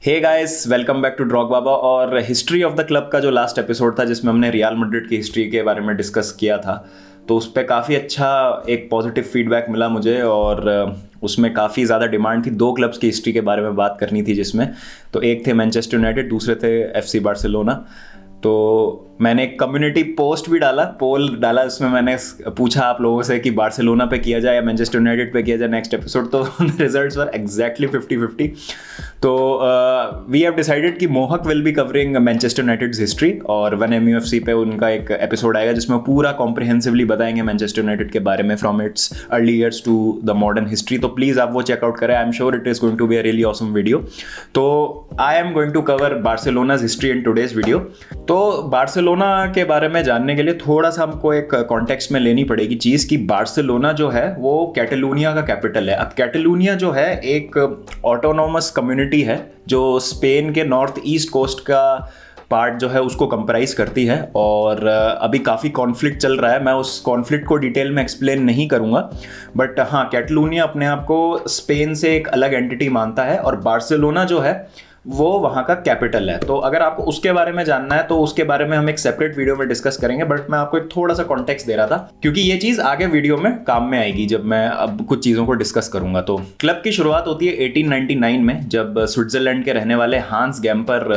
Hey guys, welcome back to Drogba. और history of the club का जो last episode था जिसमें हमने रियल मैड्रिड की हिस्ट्री के बारे में डिस्कस किया था, तो उस पर काफ़ी अच्छा एक पॉजिटिव फीडबैक मिला मुझे। और उसमें काफ़ी ज़्यादा डिमांड थी दो क्लब्स की हिस्ट्री के बारे में बात करनी थी, जिसमें तो एक थे मैनचेस्टर यूनाइटेड, दूसरे थे एफसी बार्सिलोना। तो मैंने एक कम्युनिटी पोस्ट भी डाला, पोल डाला, उसमें मैंने पूछा आप लोगों से कि बार्सिलोना पे किया जाए या मैनचेस्टर यूनाइटेड पे किया जाए नेक्स्ट एपिसोड। तो रिजल्ट्स वर एग्जैक्टली 50-50। तो वी हैव डिसाइडेड कि Mohak will be covering Manchester United's history, और 1MUFC पे उनका एक एपिसोड आएगा जिसमें पूरा कॉम्प्रिहेंसिवली बताएंगे मैनचेस्टर यूनाइटेड के बारे में from its early years to the modern history. तो प्लीज़ आप वो चेकआउट करें, I am sure it is going to be a really awesome video. तो I am going to cover Barcelona's history in today's video. तो Barcelona के बारे में जानने के लिए थोड़ा सा हमको एक कॉन्टेक्स्ट में लेनी पड़ेगी चीज़ कि बार्सिलोना जो है वो कैटलूनिया का कैपिटल है। अब कैटलूनिया जो है एक ऑटोनॉमस कम्युनिटी है जो स्पेन के नॉर्थ ईस्ट कोस्ट का पार्ट जो है उसको कंप्राइज करती है। और अभी काफ़ी कॉन्फ्लिक्ट चल रहा है, मैं उस कॉन्फ्लिक्ट को डिटेल में एक्सप्लेन नहीं करूँगा, बट हाँ, कैटलूनिया अपने आप को स्पेन से एक अलग एंटिटी मानता है और बार्सिलोना जो है वो वहाँ का कैपिटल है। तो अगर आपको उसके बारे में जानना है तो उसके बारे में हम एक सेपरेट वीडियो में डिस्कस करेंगे, बट मैं आपको एक थोड़ा सा कॉन्टेक्स्ट दे रहा था क्योंकि ये चीज़ आगे वीडियो में काम में आएगी जब मैं अब कुछ चीज़ों को डिस्कस करूंगा। तो क्लब की शुरुआत होती है 1899 में, जब स्विट्जरलैंड के रहने वाले हांस गैम्पर,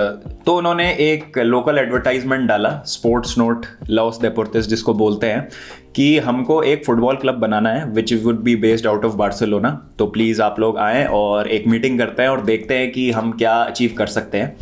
तो उन्होंने एक लोकल एडवर्टाइजमेंट डाला, स्पोर्ट्स नोट लॉस डेपोर्टिस जिसको बोलते हैं, कि हमको एक फुटबॉल क्लब बनाना है which would be based out of Barcelona. तो प्लीज़ आप लोग आएँ और एक मीटिंग करते हैं और देखते हैं कि हम क्या अचीव कर सकते हैं।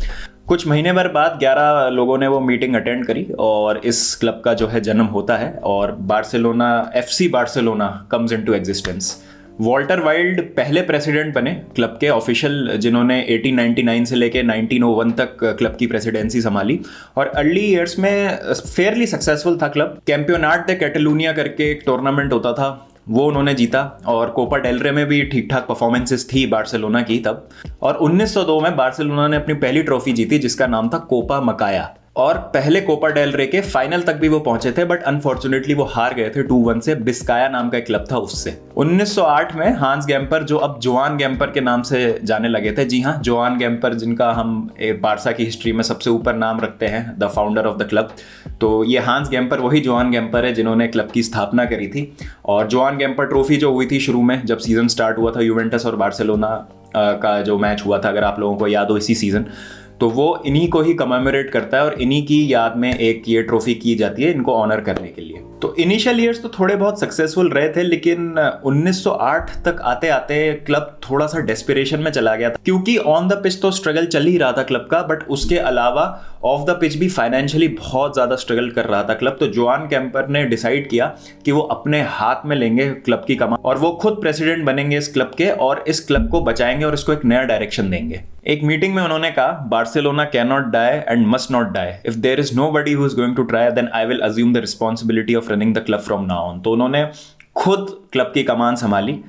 कुछ महीने भर बाद 11 लोगों ने वो मीटिंग अटेंड करी और इस क्लब का जो है जन्म होता है और Barcelona, FC Barcelona comes into existence. Walter wild पहले प्रेसिडेंट बने क्लब के ऑफिशियल, जिन्होंने 1899 से लेके 1901 तक क्लब की प्रेसिडेंसी संभाली। और अर्ली ईयर्स में फेयरली सक्सेसफुल था क्लब। कैंपियोनाट दे कैटलूनिया करके एक टूर्नामेंट होता था, वो उन्होंने जीता, और कोपा डेल रे में भी ठीक ठाक परफॉर्मेंसेस थी बार्सिलोना की तब। और 1902 में बार्सिलोना ने अपनी पहली ट्रॉफी जीती जिसका नाम था कोपा मकाया, और पहले कोपा डेल रे के फाइनल तक भी वो पहुंचे थे, बट अनफॉर्चुनेटली वो हार गए थे 2-1 से, बिस्काया नाम का एक क्लब था उससे। 1908 में हांस गैम्पर, जो अब जोआन गैम्पर के नाम से जाने लगे थे, जी हाँ, जोआन गैम्पर, जिनका हम बारसा की हिस्ट्री में सबसे ऊपर नाम रखते हैं, the founder of the club. तो ये हांस गैम्पर वही जोआन गैम्पर है जिन्होंने क्लब की स्थापना करी थी। और जोआन गैम्पर ट्रॉफी जो हुई थी शुरू में जब सीजन स्टार्ट हुआ था, यूवेंटस और बार्सिलोना का जो मैच हुआ था, अगर आप लोगों को याद हो इसी सीजन, तो वो इन्हीं को ही कमेमोरेट करता है और इन्हीं की याद में एक ये ट्रॉफी की जाती है इनको ऑनर करने के लिए। तो इनिशियल ईयर्स तो थोड़े बहुत सक्सेसफुल रहे थे, लेकिन 1908 तक आते आते क्लब थोड़ा सा डेस्पिरेशन में चला गया था, क्योंकि ऑन द पिच तो स्ट्रगल चल ही रहा था क्लब का, बट उसके अलावा ऑफ द पिच भी फाइनेंशियली बहुत ज़्यादा स्ट्रगल कर रहा था क्लब। तो जोआन कैम्पर ने डिसाइड किया कि वो अपने हाथ में लेंगे क्लब की कमान और वो खुद प्रेसिडेंट बनेंगे इस क्लब के, और इस क्लब को बचाएंगे और इसको एक नया डायरेक्शन देंगे। एक मीटिंग में उन्होंने कहा, Barcelona can not die and must not die, if there is nobody who is going to try then I will assume the responsibility of running the club from now on. तो उन्होंने खुद club की कमान संभाली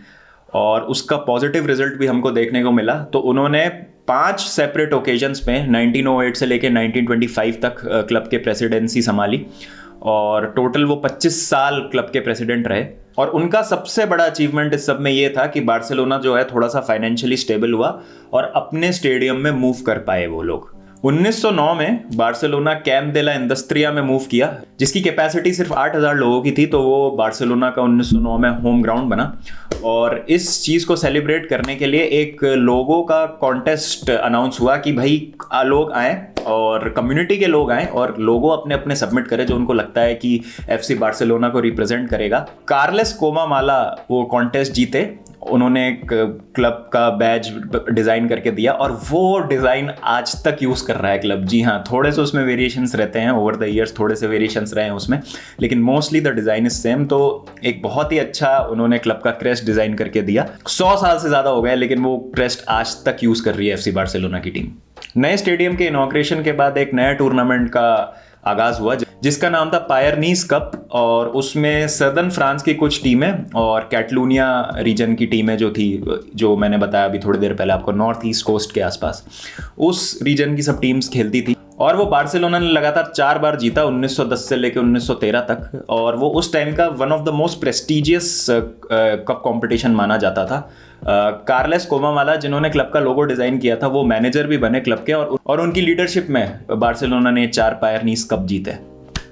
और उसका positive result भी हमको देखने को मिला। तो उन्होंने 5 सेपरेट ओकेजन्स पे 1908 से लेके 1925 तक क्लब के प्रेसिडेंसी संभाली, और टोटल वो 25 साल क्लब के प्रेसिडेंट रहे। और उनका सबसे बड़ा अचीवमेंट इस सब में ये था कि बार्सिलोना जो है थोड़ा सा फाइनेंशियली स्टेबल हुआ और अपने स्टेडियम में मूव कर पाए वो लोग। 1909 में बार्सिलोना कैम्प दे ला इंडस्ट्रिया में मूव किया, जिसकी कैपेसिटी सिर्फ 8,000 लोगों की थी, तो वो बार्सिलोना का 1909 में होम ग्राउंड बना। और इस चीज़ को सेलिब्रेट करने के लिए एक लोगों का कॉन्टेस्ट अनाउंस हुआ कि भाई लोग आएँ और कम्युनिटी के लोग आएँ और लोगों अपने अपने सबमिट करें जो उनको लगता है कि एफसी बार्सिलोना को रिप्रेजेंट करेगा। कार्लेस कोमामाला वो कॉन्टेस्ट जीते, उन्होंने एक क्लब का बैज डिज़ाइन करके दिया और वो डिज़ाइन आज तक यूज़ कर रहा है क्लब। जी हाँ, थोड़े से उसमें वेरिएशंस रहते हैं, ओवर द ईयर्स थोड़े से वेरिएशंस रहे हैं उसमें, लेकिन mostly the design is same. तो एक बहुत ही अच्छा उन्होंने क्लब का क्रेस्ट डिज़ाइन करके दिया। 100 साल से ज़्यादा हो गए, लेकिन वो क्रेस्ट आज तक यूज़ कर रही है एफसी बार्सिलोना की टीम। नए स्टेडियम के इनॉग्रेशन के बाद एक नया टूर्नामेंट का आगाज़ हुआ जिसका नाम था पायरनीज कप, और उसमें सदर्न फ्रांस की कुछ टीमें और कैटलूनिया रीजन की टीमें जो थी, जो मैंने बताया अभी थोड़ी देर पहले आपको, नॉर्थ ईस्ट कोस्ट के आसपास, उस रीजन की सब टीम्स खेलती थी। और वो बार्सिलोना ने लगातार 4 बार जीता 1910 से लेकर 1913 तक, और वो उस टाइम का one of the most prestigious cup competition माना जाता था। कार्लेस कोमामाला जिन्होंने क्लब का लोगो डिज़ाइन किया था वो मैनेजर भी बने क्लब के, और उनकी लीडरशिप में बार्सिलोना ने 4 पायरनीस कप जीते।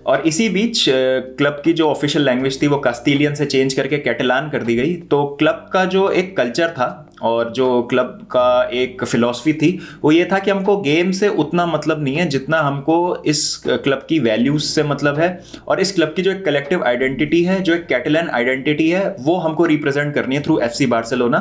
और इसी बीच क्लब की जो ऑफिशियल लैंग्वेज थी वो कास्टिलियन से चेंज करके कैटलान कर दी गई। तो क्लब का जो एक कल्चर था और जो क्लब का एक फिलॉसफी थी वो ये था कि हमको गेम से उतना मतलब नहीं है जितना हमको इस क्लब की वैल्यूज से मतलब है, और इस क्लब की जो एक कलेक्टिव आइडेंटिटी है, जो एक कैटलान आइडेंटिटी है, वो हमको रिप्रेजेंट करनी है थ्रू FC बार्सिलोना।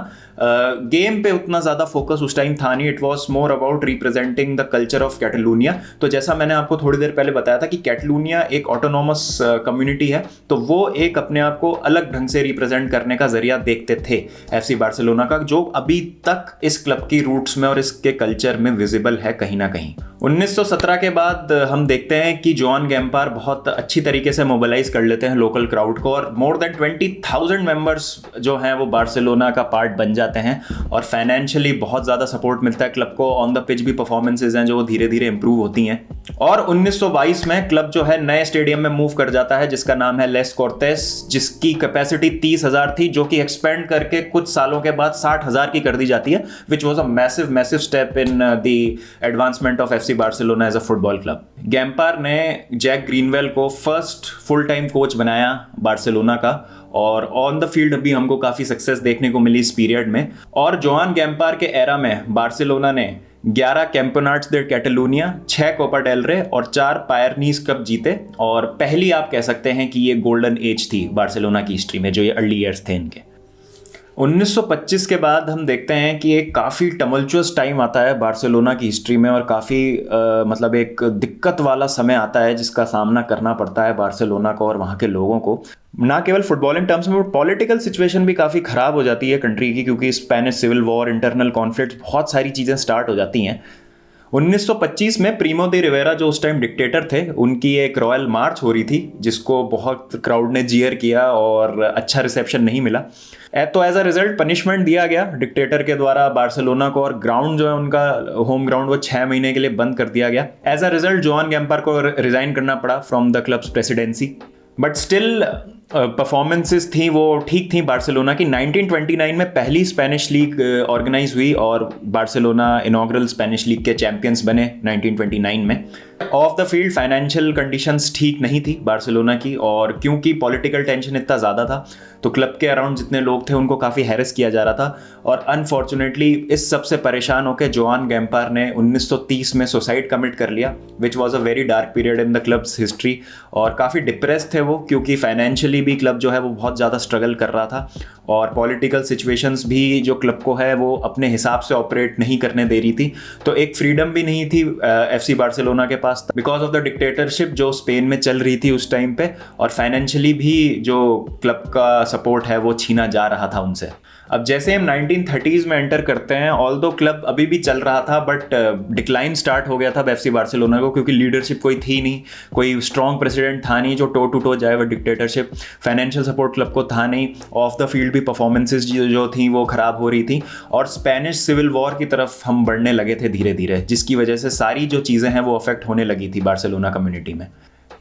गेम पे उतना ज़्यादा फोकस उस टाइम था नहीं, it was more about representing the culture of Catalonia. तो जैसा मैंने आपको थोड़ी देर पहले बताया था कि कैटलूनिया एक ऑटोनॉमस कम्युनिटी है, तो वो एक अपने आप को अलग ढंग से रिप्रेजेंट करने का जरिया देखते थे FC बार्सिलोना का, जो अभी तक इस क्लब की रूट्स में और इसके कल्चर में विजिबल है कहीं ना कहीं। 1917 के बाद हम देखते हैं कि जोआन गैम्पार बहुत अच्छी तरीके से मोबिलाइज कर लेते हैं लोकल क्राउड को, और मोर देन 20,000 मेंबर्स जो हैं वो बार्सिलोना का पार्ट बन जाते हैं, और फाइनेंशियली बहुत ज़्यादा सपोर्ट मिलता है क्लब को। ऑन द पिच भी परफॉर्मेंसेज हैं जो धीरे धीरे इंप्रूव होती हैं, और 1922 में क्लब जो है नए स्टेडियम में मूव कर जाता है जिसका नाम है लेस कोर्टेस, जिसकी कैपेसिटी 30,000 थी, जो कि एक्सपेंड करके कुछ सालों के बाद 60,000 की कर दी जाती है, which was a massive step in the advancement of FC Barcelona as a football club. Gamper ने जैक ग्रीनवेल को फर्स्ट फुल टाइम कोच बनाया बार्सिलोना का, और ऑन द फील्ड भी हमको काफ़ी सक्सेस देखने को मिली इस पीरियड में। और जोआन गैम्पार के एरा में बार्सिलोना ने 11 कैंपेनाट्स दे कैटलूनिया, 6 कोपा डेल रे और 4 पायरनीस कप जीते, और पहली आप कह सकते हैं कि ये गोल्डन एज थी बार्सिलोना की हिस्ट्री में, जो ये अर्ली ईयर्स थे इनके। 1925 के बाद हम देखते हैं कि एक काफ़ी टमल्चुअस टाइम आता है बार्सिलोना की हिस्ट्री में, और काफ़ी मतलब एक दिक्कत वाला समय आता है जिसका सामना करना पड़ता है बार्सिलोना को और वहाँ के लोगों को। ना केवल फुटबॉलिंग टर्म्स में, पॉलिटिकल सिचुएशन भी काफ़ी ख़राब हो जाती है कंट्री की, क्योंकि Spanish civil war, internal conflict, बहुत सारी चीज़ें स्टार्ट हो जाती हैं। 1925 में प्रीमो दे रिवेरा जो उस टाइम डिक्टेटर थे, उनकी एक रॉयल मार्च हो रही थी जिसको बहुत क्राउड ने जीयर किया और अच्छा रिसेप्शन नहीं मिला। तो एज अ रिजल्ट पनिशमेंट दिया गया डिक्टेटर के द्वारा बार्सिलोना को, और ग्राउंड जो है उनका होम ग्राउंड वो 6 महीने के लिए बंद कर दिया गया। एज अ रिजल्ट जोआन गैम्पार को रिजाइन करना पड़ा from the clubs presidency, but still performances थी वो ठीक थी बार्सिलोना की। 1929 में पहली स्पेनिश लीग ऑर्गेनाइज हुई और बार्सिलोना इनॉग्रल स्पेनिश लीग के चैंपियंस बने 1929 में। Of the field financial conditions ठीक नहीं थी बार्सिलोना की, और क्योंकि पॉलिटिकल टेंशन इतना ज़्यादा था तो क्लब के अराउंड जितने लोग थे उनको काफ़ी हैरेस किया जा रहा था, और अनफॉर्चुनेटली इस सब से परेशान होकर जोआन गैम्पार ने 1930 में सुसाइड कमिट कर लिया, विच was a very dark period in the clubs history. और काफ़ी डिप्रेस थे वो, क्योंकि फाइनेंशियली भी क्लब जो है वो बहुत ज़्यादा स्ट्रगल कर रहा था, और पॉलिटिकल सिचुएशंस भी जो क्लब को है वो अपने हिसाब से ऑपरेट नहीं करने दे रही थी। तो एक फ्रीडम भी नहीं थी FC बार्सिलोना के पास बिकॉज ऑफ द डिक्टेटरशिप जो स्पेन में चल रही थी उस टाइम पे, और फाइनेंशियली भी जो क्लब का सपोर्ट है वो छीना जा रहा था उनसे। अब जैसे हम 1930s में एंटर करते हैं, ऑल्दो क्लब अभी भी चल रहा था, बट डिक्लाइन स्टार्ट हो गया था FC बार्सिलोना को, क्योंकि लीडरशिप कोई थी नहीं, कोई स्ट्रॉन्ग प्रेसिडेंट था नहीं जो टो टू टो जाए वो डिक्टेटरशिप। फाइनेंशियल सपोर्ट क्लब को था नहीं, ऑफ द फील्ड भी परफॉर्मेंसेज जो थी वो ख़राब हो रही थी, और स्पेनिश सिविल वॉर की तरफ हम बढ़ने लगे थे धीरे धीरे, जिसकी वजह से सारी जो चीज़ें हैं वो अफेक्ट होने लगी थी बार्सिलोना कम्युनिटी में।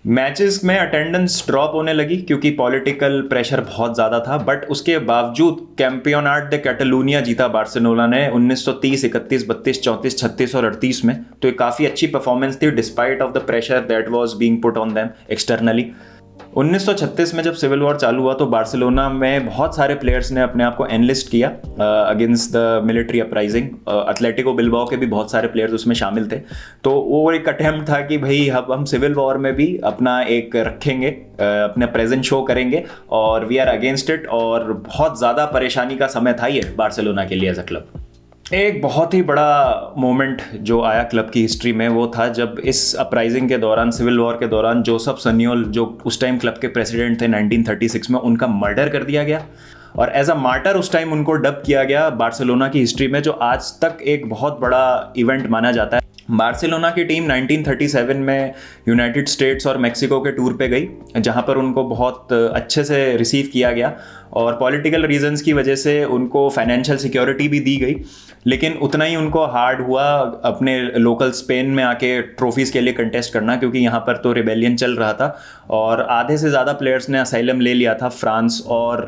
मैचेस में अटेंडेंस ड्रॉप होने लगी क्योंकि पॉलिटिकल प्रेशर बहुत ज़्यादा था, बट उसके बावजूद कैंपियोनाट दे कैटलूनिया जीता बार्सिलोना ने 1930, 31, 32, 34, 36 और 38 में। तो ये काफ़ी अच्छी परफॉर्मेंस थी despite of the pressure that was being put on them externally. 1936 में जब सिविल वॉर चालू हुआ तो बार्सिलोना में बहुत सारे प्लेयर्स ने अपने आप को एनलिस्ट किया against the military uprising. Atletico Bilbao के भी बहुत सारे प्लेयर्स उसमें शामिल थे। तो वो एक अटेम्प्ट था कि भाई अब हम सिविल वॉर में भी अपना एक रखेंगे, अपना प्रेजेंट शो करेंगे, और वी आर अगेंस्ट इट। और बहुत ज़्यादा परेशानी का समय था ये बार्सिलोना के लिए एज अ क्लब। एक बहुत ही बड़ा मोमेंट जो आया क्लब की हिस्ट्री में वो था जब इस अपराइजिंग के दौरान, सिविल वॉर के दौरान, जोसेफ सनियोल जो उस टाइम क्लब के प्रेसिडेंट थे 1936 में, उनका मर्डर कर दिया गया और एज अ मार्टर उस टाइम उनको डब किया गया बार्सिलोना की हिस्ट्री में, जो आज तक एक बहुत बड़ा इवेंट माना जाता है। बार्सिलोना की टीम 1937 में यूनाइटेड स्टेट्स और मेक्सिको के टूर पे गई, जहां पर उनको बहुत अच्छे से रिसीव किया गया और पॉलिटिकल रीजंस की वजह से उनको फाइनेंशियल सिक्योरिटी भी दी गई। लेकिन उतना ही उनको हार्ड हुआ अपने लोकल स्पेन में आके ट्रॉफीज़ के लिए कंटेस्ट करना, क्योंकि यहाँ पर तो रिबेलियन चल रहा था और आधे से ज़्यादा प्लेयर्स ने असाइलम ले लिया था फ्रांस और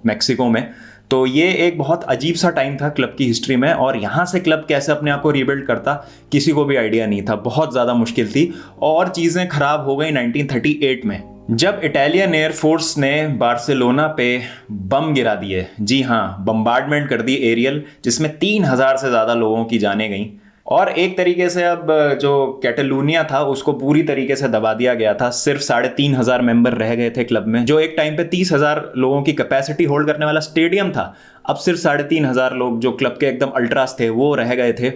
मैक्सिको में। तो ये एक बहुत अजीब सा टाइम था क्लब की हिस्ट्री में, और यहाँ से क्लब कैसे अपने आप को रीबिल्ड करता किसी को भी आइडिया नहीं था। बहुत ज़्यादा मुश्किल थी और चीज़ें ख़राब हो गई 1938 में, जब इटालियन एयरफोर्स ने बार्सिलोना पे बम गिरा दिए। जी हाँ, बम्बार्डमेंट कर दी एरियल, जिसमें 3000 से ज़्यादा लोगों की जानें गईं। और एक तरीके से अब जो कैटलूनिया था उसको पूरी तरीके से दबा दिया गया था। सिर्फ 3500 मेंबर रह गए थे क्लब में, जो एक टाइम पे 30,000 लोगों की कैपेसिटी होल्ड करने वाला स्टेडियम था। अब सिर्फ 3500 लोग जो क्लब के एकदम अल्ट्रास थे वो रह गए थे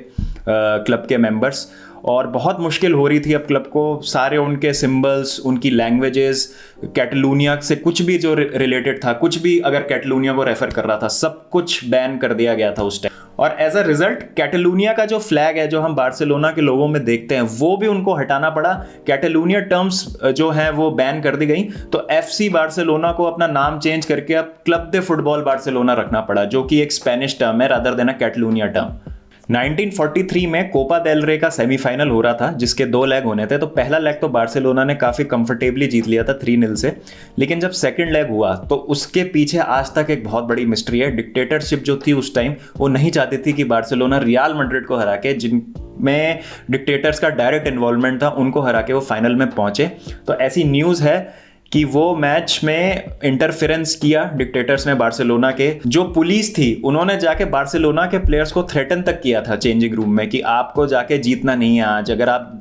क्लब के मेंबर्स। और बहुत मुश्किल हो रही थी अब क्लब को। सारे उनके सिंबल्स, उनकी लैंग्वेजेस, कैटलूनिया से कुछ भी जो रिलेटेड था, कुछ भी अगर कैटलूनिया को रेफर कर रहा था, सब कुछ बैन कर दिया गया था उस टाइम। और एज अ रिजल्ट कैटलूनिया का जो फ्लैग है जो हम बार्सिलोना के लोगों में देखते हैं वो भी उनको हटाना पड़ा। कैटलूनिया टर्म्स जो हैं वो बैन कर दी गई। तो FC बार्सिलोना को अपना नाम चेंज करके अब क्लब दे फुटबॉल बार्सिलोना रखना पड़ा, जो कि एक स्पेनिश टर्म है रादर देन अ कैटलूनिया टर्म। 1943 में कोपा डेल रे का सेमीफाइनल हो रहा था, जिसके 2 लेग होने थे। तो पहला लेग तो बार्सिलोना ने काफ़ी कंफर्टेबली जीत लिया था 3-0 से। लेकिन जब सेकंड लेग हुआ तो उसके पीछे आज तक एक बहुत बड़ी मिस्ट्री है। डिक्टेटरशिप जो थी उस टाइम, वो नहीं चाहती थी कि बार्सिलोना रियल मैड्रिड को हरा के, जिनमें डिक्टेटर्स का डायरेक्ट इन्वॉल्वमेंट था, उनको हरा के वो फाइनल में पहुंचे। तो ऐसी न्यूज़ है कि वो मैच में इंटरफेरेंस किया डिक्टेटर्स ने बार्सिलोना के। जो पुलिस थी उन्होंने जाके बार्सिलोना के प्लेयर्स को थ्रेटन तक किया था चेंजिंग रूम में कि आपको जाके जीतना नहीं है आज, अगर आप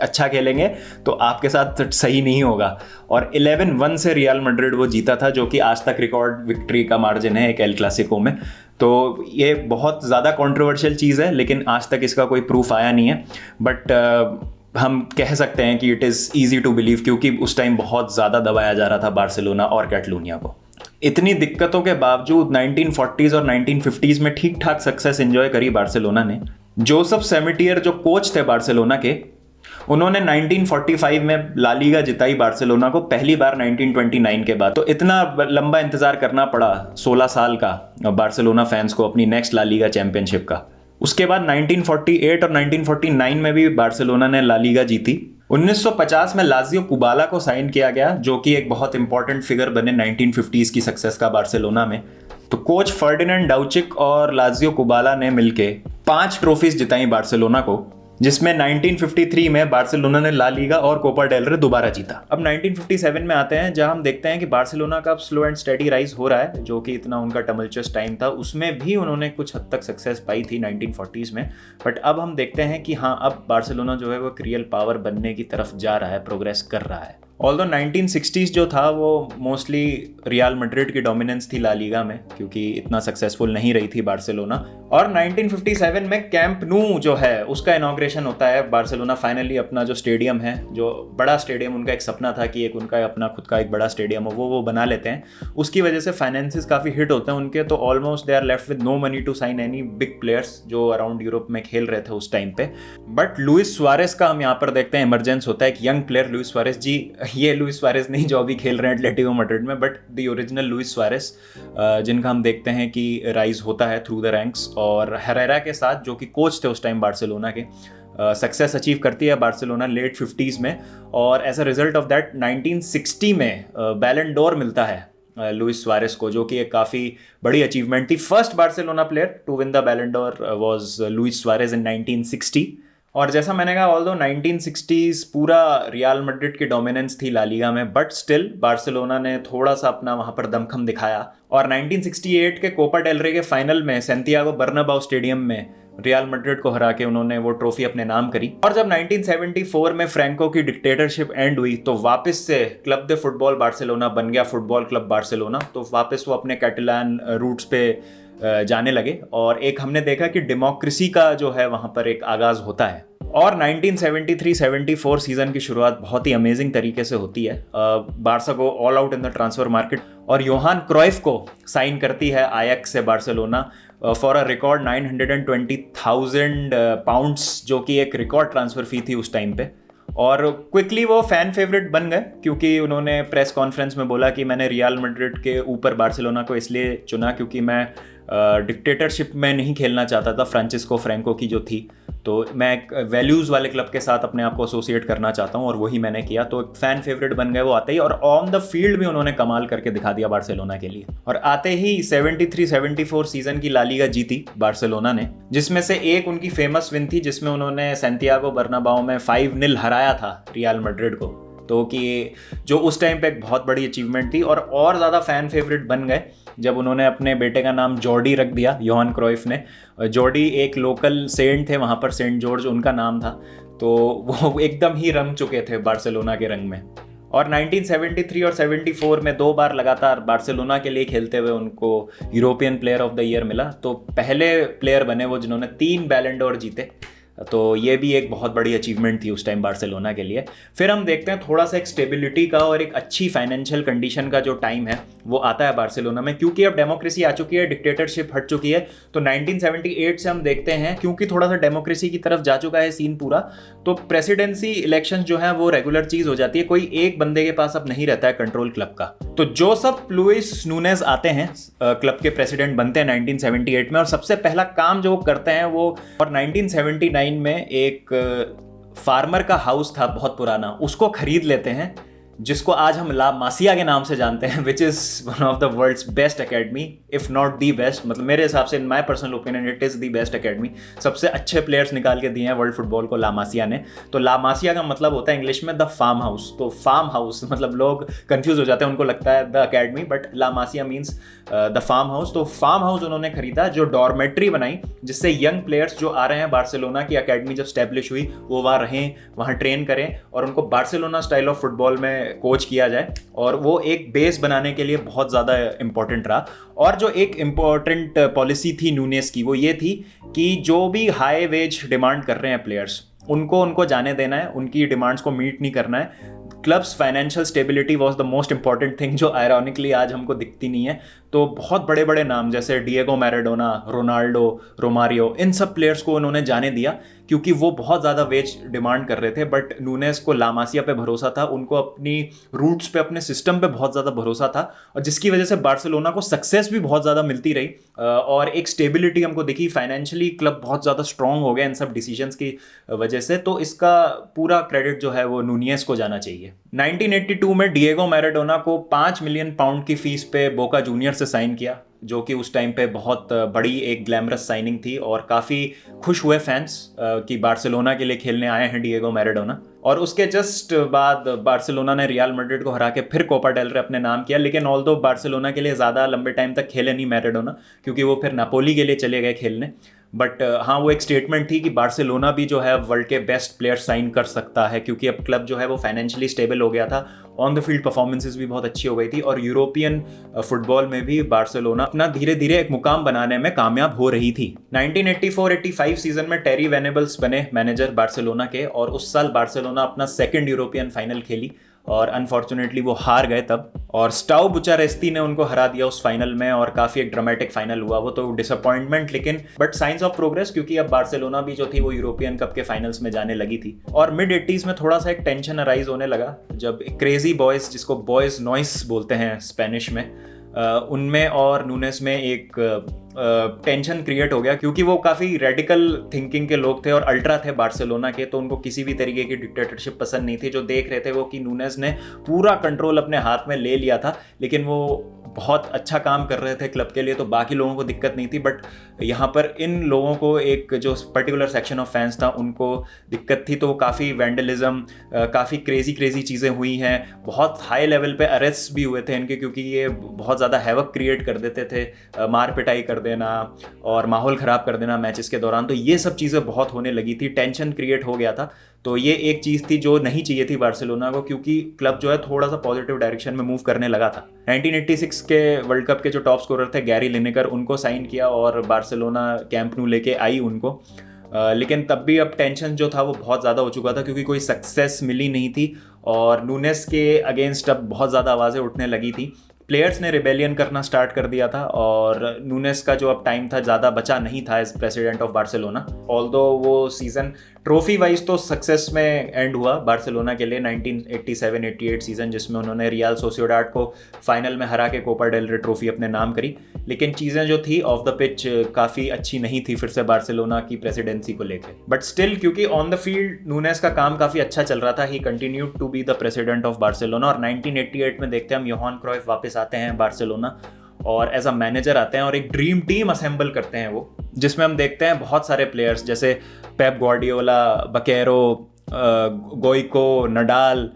अच्छा खेलेंगे तो आपके साथ सही नहीं होगा। और 11-1 से रियल मैड्रिड वो जीता था, जो कि आज तक रिकॉर्ड विक्ट्री का मार्जिन है एक एल क्लासिको में। तो ये बहुत ज़्यादा कंट्रोवर्शियल चीज़ है, लेकिन आज तक इसका कोई प्रूफ आया नहीं है। बट हम कह सकते हैं कि it is easy to believe, क्योंकि उस टाइम बहुत ज़्यादा दबाया जा रहा था बार्सिलोना और कैटलूनिया को। इतनी दिक्कतों के बावजूद 1940s और 1950s में ठीक ठाक सक्सेस एंजॉय करी बार्सिलोना ने। जोसेफ सेमेटियर जो कोच थे बार्सिलोना के, उन्होंने 1945 में ला लीगा जिताई बार्सिलोना को पहली बार 1929 के बाद। तो इतना लंबा इंतजार करना पड़ा 16 साल का बार्सिलोना फैंस को अपनी नेक्स्ट ला लीगा चैंपियनशिप का। उसके बाद 1948 और 1949 में भी बार्सिलोना ने ला लीगा जीती। 1950 में लाजियो कुबाला को साइन किया गया, जो कि एक बहुत इंपॉर्टेंट फिगर बने 1950s की सक्सेस का बार्सिलोना में। तो कोच फर्डिनेंड डाउचिक और लाजियो कुबाला ने मिलके 5 ट्रॉफीज जिताई बार्सिलोना को, जिसमें 1953 में बार्सिलोना ने ला लीगा और कोपा डेल रे दोबारा जीता। अब 1957 में आते हैं, जहां हम देखते हैं कि बार्सिलोना का स्लो एंड स्टेडी राइज हो रहा है, जो कि इतना उनका टमल्चुअस टाइम था उसमें भी उन्होंने कुछ हद तक सक्सेस पाई थी 1940s में। बट अब हम देखते हैं कि हाँ, अब बार्सिलोना जो है वो एक रियल पावर बनने की तरफ जा रहा है, प्रोग्रेस कर रहा है। ऑल्दो 1960s जो था वो मोस्टली रियल मैड्रिड की डोमिनेंस थी ला लीगा में, क्योंकि इतना सक्सेसफुल नहीं रही थी बार्सिलोना। और 1957 में कैंप नू जो है उसका इनॉग्रेशन होता है। बार्सिलोना फाइनली अपना जो स्टेडियम है, जो बड़ा स्टेडियम, उनका एक सपना था कि एक उनका अपना खुद का एक बड़ा स्टेडियम हो, वो बना लेते हैं। उसकी वजह से फाइनेंसेस काफ़ी हिट होते हैं उनके, तो almost they are left with no money to sign any big players जो अराउंड यूरोप में खेल रहे थे उस टाइम पे। बट लुइस सुआरेस का हम यहाँ पर देखते हैं इमरजेंस होता है। एक young player Luis Suarez ji, ये लुइस सुआरेस नहीं जो अभी खेल रहे हैं एटलेटिको मैड्रिड में, but the original Luis Suarez, जिनका हम देखते हैं कि राइज होता है थ्रू द रैंक्स। और हेरेरा के साथ, जो कि कोच थे उस टाइम बार्सिलोना के, सक्सेस अचीव करती है बार्सिलोना लेट 50s में। और as a result of that 1960 में बैलन डोर मिलता है लुइस सुआरेस को, जो कि एक काफ़ी बड़ी अचीवमेंट थी। First Barcelona player to win the Ballon d'Or was Luis Suarez in 1960। और जैसा मैंने कहा, ऑल्दो 1960s पूरा रियल मैड्रिड की डोमिनेंस थी ला लीगा में, बट स्टिल बार्सिलोना ने थोड़ा सा अपना वहां पर दमखम दिखाया। और 1968 के कोपा डेल रे के फाइनल में सैंटियागो बर्नाबाउ स्टेडियम में रियल मैड्रिड को हरा के उन्होंने वो ट्रॉफी अपने नाम करी। और जब 1974 में फ्रैंको की डिक्टेटरशिप एंड हुई, तो वापस से क्लब दे फुटबॉल बार्सिलोना बन गया फुटबॉल क्लब बार्सिलोना। तो वापस वो अपने कैटलान रूट्स पे जाने लगे, और एक हमने देखा कि डेमोक्रेसी का जो है वहाँ पर एक आगाज़ होता है। और 1973-74 सीजन की शुरुआत बहुत ही अमेजिंग तरीके से होती है। बार्सा को all out in the transfer market, और योहान क्राइफ को साइन करती है आयक्स से Barcelona for a record 920,000 pounds, जो कि एक रिकॉर्ड ट्रांसफर फी थी उस टाइम पे। और क्विकली वो फैन फेवरेट बन गए, क्योंकि उन्होंने प्रेस कॉन्फ्रेंस में बोला कि मैंने रियल मैड्रिड के ऊपर बार्सिलोना को इसलिए चुना क्योंकि मैं डिक्टेटरशिप में नहीं खेलना चाहता था फ्रांसिस्को फ्रैंको की जो थी। तो मैं एक वैल्यूज़ वाले क्लब के साथ अपने आप को एसोसिएट करना चाहता हूँ और वही मैंने किया। तो एक फ़ैन फेवरेट बन गए वो आते ही, और ऑन द फील्ड भी उन्होंने कमाल करके दिखा दिया बार्सिलोना के लिए। और आते ही 73-74 सीज़न की ला लीगा जीती बार्सिलोना ने, जिसमें से एक उनकी फेमस विन थी जिसमें उन्होंने सैंटियागो बर्नाबाओ में 5-0 हराया था रियल मैड्रिड को। तो कि जो उस टाइम पे एक बहुत बड़ी अचीवमेंट थी, और ज़्यादा फ़ैन फेवरेट बन गए जब उन्होंने अपने बेटे का नाम जॉर्डी रख दिया, योहान क्राइफ ने। जॉर्डी एक लोकल सेंट थे वहाँ पर, सेंट जॉर्ज उनका नाम था। तो वो एकदम ही रंग चुके थे बार्सिलोना के रंग में। और 1973 और 74 में 2 बार लगातार बार्सिलोना के लिए खेलते हुए उनको European player of the year मिला। तो पहले प्लेयर बने वो जिन्होंने 3 बैलन डोर जीते। तो ये भी एक बहुत बड़ी अचीवमेंट थी उस टाइम बार्सिलोना के लिए। फिर हम देखते हैं थोड़ा सा एक स्टेबिलिटी का और एक अच्छी फाइनेंशियल कंडीशन का जो टाइम है वो आता है बार्सिलोना में, क्योंकि अब डेमोक्रेसी आ चुकी है, डिक्टेटरशिप हट चुकी है। तो 1978 से हम देखते हैं, क्योंकि थोड़ा सा डेमोक्रेसी की तरफ जा चुका है सीन पूरा, तो प्रेसिडेंसी इलेक्शन जो है वो रेगुलर चीज़ हो जाती है। कोई एक बंदे के पास अब नहीं रहता है कंट्रोल क्लब का। तो जोसेफ लुइस नूनेज आते हैं, क्लब के प्रेसिडेंट बनते हैं 1978 में, और सबसे पहला काम जो वो करते हैं वो, और 1979 में एक फार्मर का हाउस था बहुत पुराना, उसको खरीद लेते हैं, जिसको आज हम ला मासिया के नाम से जानते हैं, which is one of the world's best academy, if not the best. मतलब मेरे हिसाब से, in my personal opinion, it is the best academy. सबसे अच्छे प्लेयर्स निकाल के दिए हैं वर्ल्ड फुटबॉल को ला मासिया ने। तो ला मासिया का मतलब होता है इंग्लिश में द फार्म हाउस। तो फार्म हाउस मतलब लोग कंफ्यूज हो जाते हैं, उनको लगता है the academy, but La Masia means the farm house. तो फार्म हाउस उन्होंने खरीदा, जो डॉर्मेट्री बनाई, जिससे यंग प्लेयर्स जो आ रहे हैं बार्सिलोना की अकेडमी जब स्टैब्लिश हुई वो वहाँ रहें, वहाँ ट्रेन करें और उनको बार्सिलोना स्टाइल ऑफ फुटबॉल में कोच किया जाए। और वो एक बेस बनाने के लिए बहुत ज़्यादा इंपॉर्टेंट रहा। और जो एक इम्पॉर्टेंट पॉलिसी थी नूनेस की, वो ये थी कि जो भी हाई वेज डिमांड कर रहे हैं प्लेयर्स, उनको जाने देना है, उनकी डिमांड्स को मीट नहीं करना है। Clubs financial stability was the most important thing, जो आयरॉनिकली आज हमको दिखती नहीं है। तो बहुत बड़े बड़े नाम जैसे डिएगो मैराडोना, रोनाल्डो, रोमारियो, इन सब प्लेयर्स को उन्होंने जाने दिया क्योंकि वो बहुत ज़्यादा वेज डिमांड कर रहे थे। बट नूनेस को ला मासिया पे भरोसा था, उनको अपनी रूट्स पे, अपने सिस्टम पे बहुत ज़्यादा भरोसा था, और जिसकी वजह से बार्सिलोना को सक्सेस भी बहुत ज़्यादा मिलती रही और एक स्टेबिलिटी हमको दिखी। फाइनेंशियली क्लब बहुत ज़्यादा स्ट्रॉन्ग हो गया इन सब डिसीजंस की वजह से। तो इसका पूरा क्रेडिट जो है वो नूनियस को जाना चाहिए। 1982 में डिएगो मैराडोना को 5 मिलियन पाउंड की फीस पे बोका जूनियर से साइन किया, जो कि उस टाइम पे बहुत बड़ी एक ग्लैमरस साइनिंग थी, और काफ़ी खुश हुए फैंस कि बार्सिलोना के लिए खेलने आए हैं डिएगो मैराडोना। और उसके जस्ट बाद बार्सिलोना ने रियल मैड्रिड को हरा के फिर कोपा डेल रे अपने नाम किया। लेकिन ऑल्दो बार्सिलोना के लिए ज़्यादा लंबे टाइम तक खेले नहीं मैराडोना, क्योंकि वो फिर नापोली के लिए चले गए खेलने। बट हाँ, वो एक स्टेटमेंट थी कि बार्सिलोना भी जो है वर्ल्ड के बेस्ट प्लेयर साइन कर सकता है, क्योंकि अब क्लब जो है वो फाइनेंशियली स्टेबल हो गया था, ऑन द फील्ड परफॉर्मेंसेस भी बहुत अच्छी हो गई थी, और यूरोपियन फुटबॉल में भी बार्सिलोना अपना धीरे धीरे एक मुकाम बनाने में कामयाब हो रही थी। 1984-85 सीजन में टेरी वेनेबल्स बने मैनेजर बार्सिलोना के, और उस साल बार्सिलोना अपना सेकंड यूरोपियन फाइनल खेली, और अनफॉर्चुनेटली वो हार गए तब, और स्टाउ बुचारेस्ती ने उनको हरा दिया उस फाइनल में, और काफ़ी एक ड्रामेटिक फाइनल हुआ वो। तो डिसअपॉइंटमेंट, लेकिन बट साइंस ऑफ प्रोग्रेस, क्योंकि अब बार्सिलोना भी जो थी वो यूरोपियन कप के फाइनल्स में जाने लगी थी। और मिड 80s में थोड़ा सा एक टेंशन अराइज होने लगा, जब क्रेजी बॉयज़, जिसको बॉयज़ नॉइस बोलते हैं स्पेनिश में, उनमें और नूनेस में एक टेंशन क्रिएट हो गया, क्योंकि वो काफ़ी रेडिकल थिंकिंग के लोग थे और अल्ट्रा थे बार्सिलोना के। तो उनको किसी भी तरीके की डिक्टेटरशिप पसंद नहीं थी। जो देख रहे थे वो कि नूनेस ने पूरा कंट्रोल अपने हाथ में ले लिया था, लेकिन वो बहुत अच्छा काम कर रहे थे क्लब के लिए, तो बाकी लोगों को दिक्कत नहीं थी। बट यहाँ पर इन लोगों को, एक जो पर्टिकुलर सेक्शन ऑफ फैंस था, उनको दिक्कत थी। तो काफ़ी वैंडलिज्म, काफ़ी क्रेजी चीज़ें हुई हैं, बहुत हाई लेवल पे अरेस्ट भी हुए थे इनके, क्योंकि ये बहुत ज़्यादा हैवक क्रिएट कर देते थे, मार पिटाई कर देना और माहौल ख़राब कर देना मैचेस के दौरान। तो ये सब चीज़ें बहुत होने लगी थी, टेंशन क्रिएट हो गया था। तो ये एक चीज़ थी जो नहीं चाहिए थी बार्सिलोना को, क्योंकि क्लब जो है थोड़ा सा पॉजिटिव डायरेक्शन में मूव करने लगा था। 1986 के वर्ल्ड कप के जो टॉप स्कोरर थे गैरी लिनेकर, उनको साइन किया और बार्सिलोना कैंप नू लेके आई उनको। लेकिन तब भी अब टेंशन जो था वो बहुत ज़्यादा हो चुका था, क्योंकि कोई सक्सेस मिली नहीं थी, और नूनेस के अगेंस्ट अब बहुत ज़्यादा आवाज़ें उठने लगी थी। प्लेयर्स ने रिबेलियन करना स्टार्ट कर दिया था, और नूनेस का जो अब टाइम था ज़्यादा बचा नहीं था as president of Barcelona. Although वो सीज़न ट्रॉफी वाइज तो सक्सेस में एंड हुआ बार्सिलोना के लिए 1987-88 सीज़न, जिसमें उन्होंने रियल सोसिएडाड को फाइनल में हरा के कोपा डेल रे ट्रॉफी अपने नाम करी। लेकिन चीज़ें जो थी ऑफ द पिच काफ़ी अच्छी नहीं थी फिर से बार्सिलोना की प्रेसिडेंसी को लेकर, बट स्टिल क्योंकि ऑन द फील्ड नूनेस का काम काफ़ी अच्छा चल रहा था, he continued to be the president of Barcelona. और 1988 में देखते हैं हम योहान क्राइफ वापस आते हैं बार्सिलोना और एज अ मैनेजर आते हैं और एक ड्रीम टीम असेंबल करते हैं वो, जिसमें हम देखते हैं बहुत सारे प्लेयर्स जैसे Pep Guardiola, Bakero, Goiko, Nadal,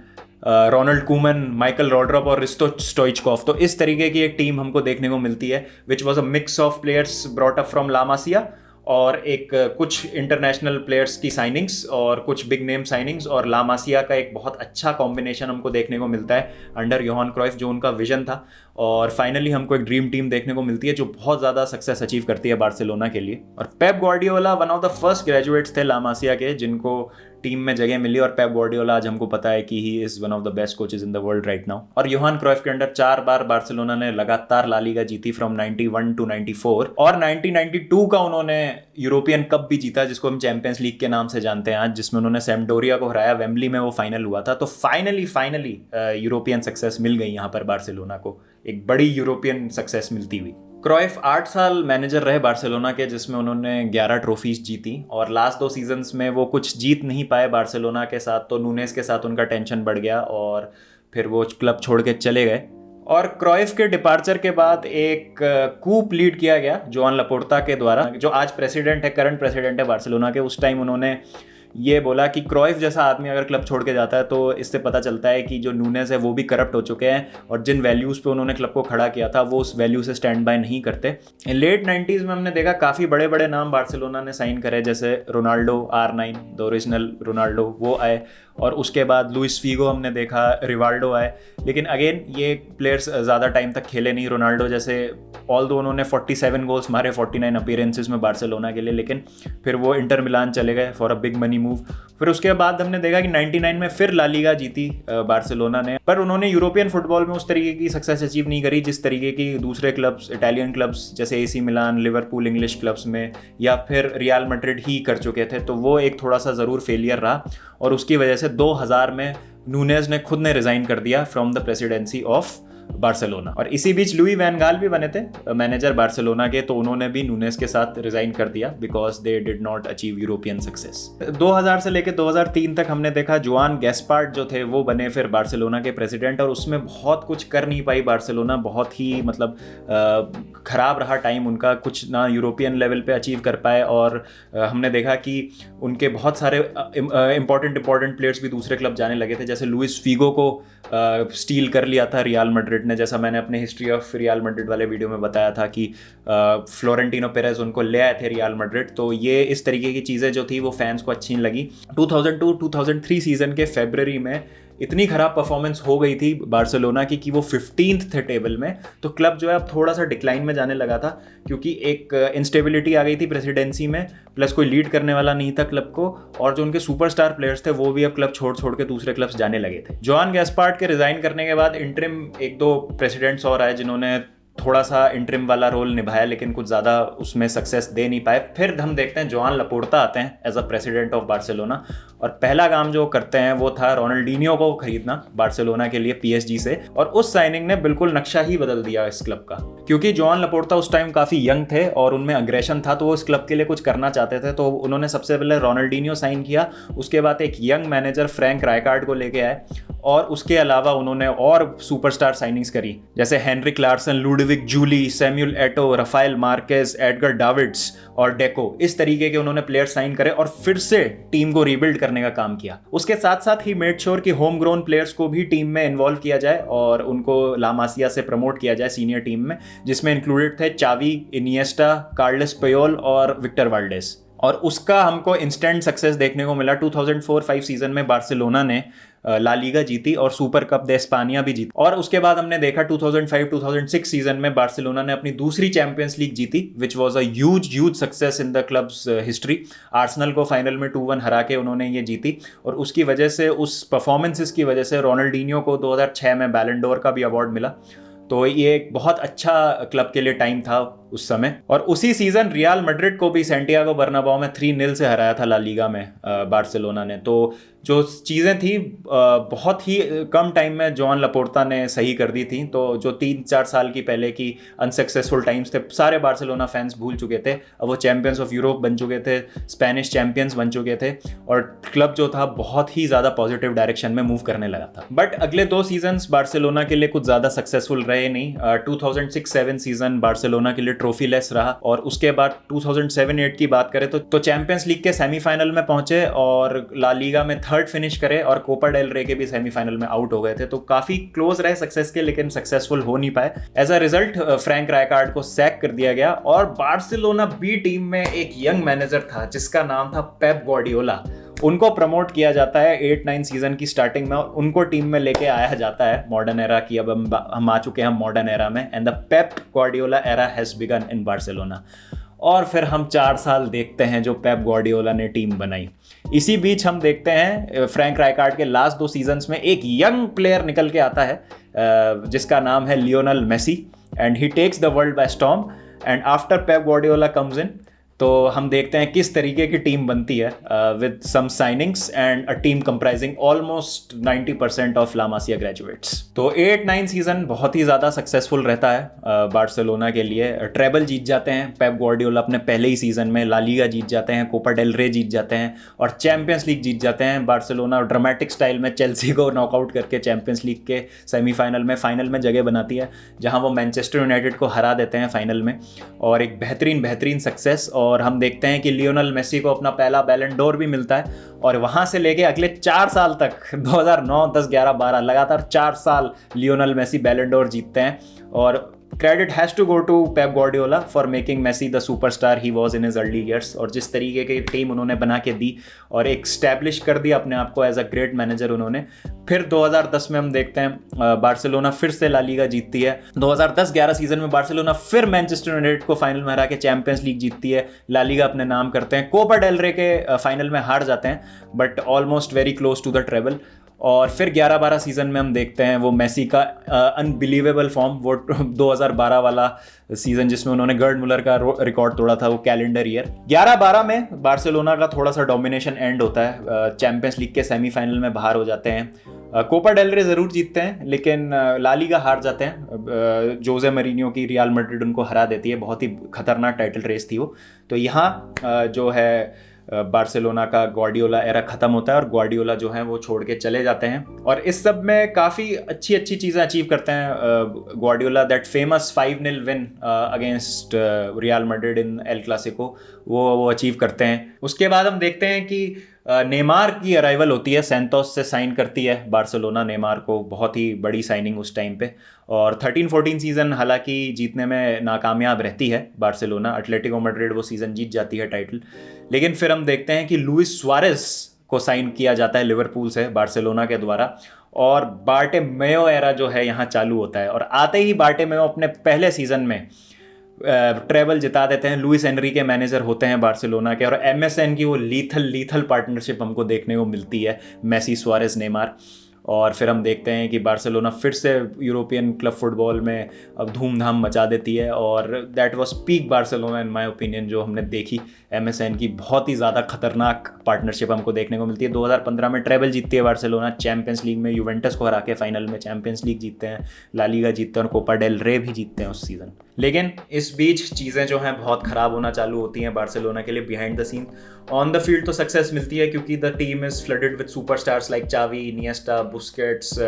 Ronald Koeman, Michael Laudrup और रिस्टो स्टोइचकॉफ। तो इस तरीके की एक टीम हमको देखने को मिलती है which was a mix of players brought up from La Masia और एक कुछ इंटरनेशनल प्लेयर्स की साइनिंग्स और कुछ बिग नेम साइनिंग्स और ला मासिया का एक बहुत अच्छा कॉम्बिनेशन हमको देखने को मिलता है अंडर योहान क्राइफ, जो उनका विजन था। और फाइनली हमको एक ड्रीम टीम देखने को मिलती है जो बहुत ज़्यादा सक्सेस अचीव करती है बार्सिलोना के लिए। और Pep Guardiola one of the first graduates थे ला मासिया के जिनको टीम में जगह मिली, और पेप ग्वार्डियोला आज हमको पता है कि he is one of the best coaches in the world right now. और योहान क्राइफ के अंडर 4 बार बार्सिलोना ने लगातार ला लीगा जीती फ्रॉम 91 टू 94, और 1992 का उन्होंने यूरोपियन कप भी जीता जिसको हम चैंपियंस लीग के नाम से जानते हैं आज, जिसमें उन्होंने सैम्पडोरिया को हराया, वेम्बली में वो फाइनल हुआ था। तो फाइनली यूरोपियन सक्सेस मिल गई यहाँ पर बार्सिलोना को, एक बड़ी यूरोपियन सक्सेस मिलती हुई। क्राइफ 8 साल मैनेजर रहे बार्सिलोना के, जिसमें उन्होंने 11 ट्रॉफीज जीती, और लास्ट 2 सीजन्स में वो कुछ जीत नहीं पाए बार्सिलोना के साथ, तो नूनेस के साथ उनका टेंशन बढ़ गया और फिर वो क्लब छोड़ के चले गए। और क्राइफ के डिपार्चर के बाद एक कूप लीड किया गया जोआन लपोर्ता के द्वारा, जो आज प्रेसिडेंट है, करंट प्रेसिडेंट है बार्सिलोना के। उस टाइम उन्होंने ये बोला कि क्राइफ जैसा आदमी अगर क्लब छोड़ के जाता है तो इससे पता चलता है कि जो नूनेस है वो भी करप्ट हो चुके हैं, और जिन वैल्यूज़ पे उन्होंने क्लब को खड़ा किया था वो उस वैल्यू से स्टैंड बाय नहीं करते। लेट 90s में हमने देखा काफ़ी बड़े बड़े नाम बार्सिलोना ने साइन करे, जैसे Ronaldo R9, the original Ronaldo, वो आए, और उसके बाद लुइस फीगो हमने देखा, रिवाल्डो आए। लेकिन अगेन ये प्लेयर्स ज़्यादा टाइम तक खेले नहीं। रोनाल्डो जैसे ऑल दो उन्होंने 47 गोल्स मारे 49 अपीयरेंसेस में बार्सिलोना के लिए, लेकिन फिर वो इंटर मिलान चले गए for a big money move. फिर उसके बाद हमने देखा कि 99 में फिर ला लीगा जीती बार्सिलोना ने, पर उन्होंने यूरोपियन फुटबॉल में उस तरीके की सक्सेस अचीव नहीं करी जिस तरीके की दूसरे क्लब्स, इटालियन क्लब्स जैसे AC मिलान, लिवरपूल इंग्लिश क्लब्स में, या फिर रियल मैड्रिड ही कर चुके थे। तो वो एक थोड़ा सा ज़रूर फेलियर रहा, और उसकी वजह से 2000 में नूनेस ने खुद ने रिज़ाइन कर दिया from the presidency of Barcelona. और इसी बीच लुई वैन गाल भी बने थे मैनेजर बार्सिलोना के, तो उन्होंने भी नूनेस के साथ रिजाइन कर दिया because they did not achieve European success. 2000 से लेकर 2003 तक हमने देखा जोआन गैस्पार्ट जो थे वो बने फिर बार्सिलोना के प्रेसिडेंट, और उसमें बहुत कुछ कर नहीं पाई बार्सिलोना, बहुत ही मतलब खराब रहा टाइम उनका, कुछ ना यूरोपियन लेवल पे अचीव कर पाए। और हमने देखा कि उनके बहुत सारे इंपॉर्टेंट प्लेयर्स भी दूसरे क्लब जाने लगे थे, जैसे लुइस फीगो को स्टील कर लिया था रियल मैड्रिड ने, जैसा मैंने अपने हिस्ट्री ऑफ रियल मैड्रिड वाले वीडियो में बताया था कि फ्लोरेंटिनो पेरेज उनको ले आए थे रियल मैड्रिड। तो ये इस तरीके की चीज़ें जो थी वो फैंस को अच्छी नहीं लगी। 2002-2003 सीजन के फरवरी में इतनी ख़राब परफॉर्मेंस हो गई थी बार्सिलोना की कि वो 15th थे टेबल में, तो क्लब जो है अब थोड़ा सा डिक्लाइन में जाने लगा था, क्योंकि एक इंस्टेबिलिटी आ गई थी प्रेसिडेंसी में, प्लस कोई लीड करने वाला नहीं था क्लब को, और जो उनके सुपरस्टार प्लेयर्स थे वो भी अब क्लब छोड़ के दूसरे क्लब्स जाने लगे थे। जोआन गैस्पार्ट के रिजाइन करने के बाद इंटरिम 1-2 प्रेसिडेंट्स और आए जिन्होंने थोड़ा सा इंटरिम वाला रोल निभाया, लेकिन कुछ ज़्यादा उसमें सक्सेस दे नहीं पाए। फिर हम देखते हैं जोआन लपोर्ता आते हैं as a president of Barcelona, और पहला काम जो करते हैं वो था रोनाल्डिनियो को खरीदना बार्सिलोना के लिए PSG से, और उस साइनिंग ने बिल्कुल नक्शा ही बदल दिया इस क्लब का, क्योंकि जोआन लपोर्ता उस टाइम काफ़ी यंग थे और उनमें अग्रेशन था, तो वो इस क्लब के लिए कुछ करना चाहते थे। तो उन्होंने सबसे पहले रोनाल्डिनियो साइन किया, उसके बाद एक यंग मैनेजर फ्रैंक रायकार्ड को लेके आए, और उसके अलावा उन्होंने और सुपरस्टार साइनिंग्स करी, जैसे Henrik Larsson, Ludovic Giuly, Samuel Eto'o, Rafael Marquez, Edgar Davids और डेको। इस तरीके के उन्होंने प्लेयर साइन करे और फिर से टीम को रीबिल्ड करने का काम किया। उसके साथ साथ ही मेड श्योर कि होम ग्रोन प्लेयर्स को भी टीम में इन्वॉल्व किया जाए और उनको ला मासिया से प्रमोट किया जाए सीनियर टीम में, जिसमें इंक्लूडेड थे चावी, इनिएस्टा, कार्लेस पेयोल और विक्टर वाल्डेस। और उसका हमको इंस्टेंट सक्सेस देखने को मिला। 2004-05 सीजन में बार्सिलोना ने ला लीगा जीती और सुपर कप दे स्पानिया भी जीती, और उसके बाद हमने देखा 2005-2006 सीजन में बार्सिलोना ने अपनी दूसरी चैंपियंस लीग जीती, which was a huge success in the clubs history. Arsenal को फाइनल में 2-1 हरा के उन्होंने ये जीती, और उसकी वजह से, उस परफॉर्मेंसेस की वजह से रोनाल्डिनियो को 2006 में बैलन डोर का भी अवार्ड मिला। तो ये एक बहुत अच्छा क्लब के लिए टाइम था उस समय। और उसी सीजन रियल मैड्रिड को भी सैंटियागो बर्नाबाओ में 3-0 से हराया था ला लीगा में बार्सिलोना ने। तो जो चीज़ें थी बहुत ही कम टाइम में जॉन लपोर्ता ने सही कर दी थी। तो जो 3-4 साल की पहले की अनसक्सेसफुल टाइम्स थे सारे बार्सिलोना फैंस भूल चुके थे। अब वो चैंपियंस ऑफ यूरोप बन चुके थे, स्पेनिश चैंपियंस बन चुके थे और क्लब जो था बहुत ही ज़्यादा पॉजिटिव डायरेक्शन में मूव करने लगा था। बट अगले 2 सीजन्स बार्सिलोना के लिए कुछ ज़्यादा सक्सेसफुल रहे नहीं। 2006-07 सीजन बार्सिलोना के लिए ट्रॉफी लेस रहा और उसके बाद 2007-08 की बात करें तो चैंपियंस लीग के सेमीफाइनल में पहुंचे और ला लीगा में 3rd फिनिश करे और कोपा डेल रे के भी सेमीफाइनल में आउट हो गए थे। तो काफी क्लोज रहे सक्सेस के, लेकिन सक्सेसफुल हो नहीं पाए। As a result Frank Rijkaard को सैक कर दिया गया और बार्सिलोना बी टीम में एक यंग मैनेजर था जिसका नाम था पेप ग्वार्डियोला। उनको प्रमोट किया जाता है 8-9 सीजन की स्टार्टिंग में और उनको टीम में लेके आया जाता है मॉडर्न एरा की। अब हम आ चुके हैं मॉडर्न एरा में and the Pep Guardiola era has begin in Barcelona. और फिर हम 4 साल देखते हैं जो पेप ग्वार्डियोला ने टीम बनाई। इसी बीच हम देखते हैं फ्रैंक रायकार्ड के लास्ट 2 सीजन्स में एक यंग प्लेयर निकल के आता है जिसका नाम है Lionel Messi and he takes the world by storm and after Pep Guardiola comes in. तो हम देखते हैं किस तरीके की टीम बनती है with some signings and a team comprising almost 90% of La Masia graduates. तो 8-9 सीजन बहुत ही ज़्यादा सक्सेसफुल रहता है बार्सिलोना के लिए। ट्रेबल जीत जाते हैं पेप ग्वार्डियोला अपने पहले ही सीजन में, ला लीगा जीत जाते हैं, कोपा डेल रे जीत जाते हैं और चैंपियंस लीग जीत जाते हैं। बार्सिलोना ड्रामेटिक स्टाइल में चेल्सी को नॉकआउट करके चैंपियंस लीग के सेमीफाइनल में फाइनल में जगह बनाती है जहाँ वो मैनचेस्टर यूनाइटेड को हरा देते हैं फाइनल में। और एक बेहतरीन सक्सेस। और हम देखते हैं कि लियोनेल मेसी को अपना पहला बैलन डोर भी मिलता है और वहां से लेके अगले 4 साल तक 2009, 10, 11, 12 लगातार 4 साल लियोनेल मेसी बैलन डोर जीतते हैं। और credit has to go to Pep Guardiola for making Messi the superstar he was in his early years. और जिस तरीके की टीम उन्होंने बना के दी और एक स्टैब्लिश कर दिया अपने आप को एज अ ग्रेट मैनेजर उन्होंने। फिर 2010 में हम देखते हैं बार्सिलोना फिर से ला लीगा जीतती है। 2010-11 सीजन में बार्सिलोना फिर मैनचेस्टर यूनाइटेड को फाइनल में हरा के चैंपियंस लीग जीतती है, ला लीगा अपने नाम करते हैं। कोपा डेल रे के फाइनल में हार जाते हैं but almost very close to the treble. और फिर 11-12 सीजन में हम देखते हैं वो मेसी का अनबिलीवेबल फॉर्म, वो 2012 वाला सीजन जिसमें उन्होंने गर्ड मुलर का रिकॉर्ड तोड़ा था, वो कैलेंडर ईयर। 11-12 में बार्सिलोना का थोड़ा सा डोमिनेशन एंड होता है, चैंपियंस लीग के सेमीफाइनल में बाहर हो जाते हैं। कोपा डेल रे ज़रूर जीतते हैं लेकिन ला लीगा हार जाते हैं। जोसे मरीनियो की रियल मैड्रिड उनको हरा देती है, बहुत ही खतरनाक टाइटल रेस थी वो। तो यहाँ जो है बार्सिलोना का ग्वार्डियोला एरा ख़त्म होता है और ग्वार्डियोला जो है वो छोड़ के चले जाते हैं। और इस सब में काफ़ी अच्छी चीज़ें अचीव करते हैं Guardiola. That famous 5-0 win against real Madrid in El Clasico वो अचीव करते हैं। उसके बाद हम देखते हैं कि नेमार की अराइवल होती है, सैंटोस से साइन करती है बार्सिलोना नेमार को, बहुत ही बड़ी साइनिंग उस टाइम पे। और 13-14 सीज़न हालांकि जीतने में नाकामयाब रहती है बार्सिलोना, एटलेटिको मैड्रिड वो सीज़न जीत जाती है टाइटल। लेकिन फिर हम देखते हैं कि लुइस सुआरेज को साइन किया जाता है लिवरपूल से बार्सिलोना के द्वारा और बार्टेमेयो एरा जो है यहाँ चालू होता है। और आते ही बार्टेमेयो अपने पहले सीज़न में ट्रेबल जिता देते हैं, लुइस एनरी के मैनेजर होते हैं बार्सिलोना के। और MSN की वो लीथल पार्टनरशिप हमको देखने को मिलती है, मेसी, सुआरेज, नेमार। और फिर हम देखते हैं कि बार्सिलोना फिर से यूरोपियन क्लब फुटबॉल में अब धूमधाम मचा देती है और that was peak Barcelona in my opinion जो हमने देखी। MSN की बहुत ही ज़्यादा खतरनाक पार्टनरशिप हमको देखने को मिलती है। 2015 में ट्रेबल जीतती है बार्सिलोना, चैंपियंस लीग में यूवेंटस को हरा के फाइनल में चैंपियंस लीग जीतते हैं, ला लीगा जीतते हैं और कोपा डेल रे भी जीतते हैं उस सीज़न। लेकिन इस बीच चीज़ें जो हैं बहुत ख़राब होना चालू होती हैं बार्सिलोना के लिए behind the scene. On the field तो सक्सेस मिलती है क्योंकि the team is flooded with superstars like Xavi, Iniesta, Busquets,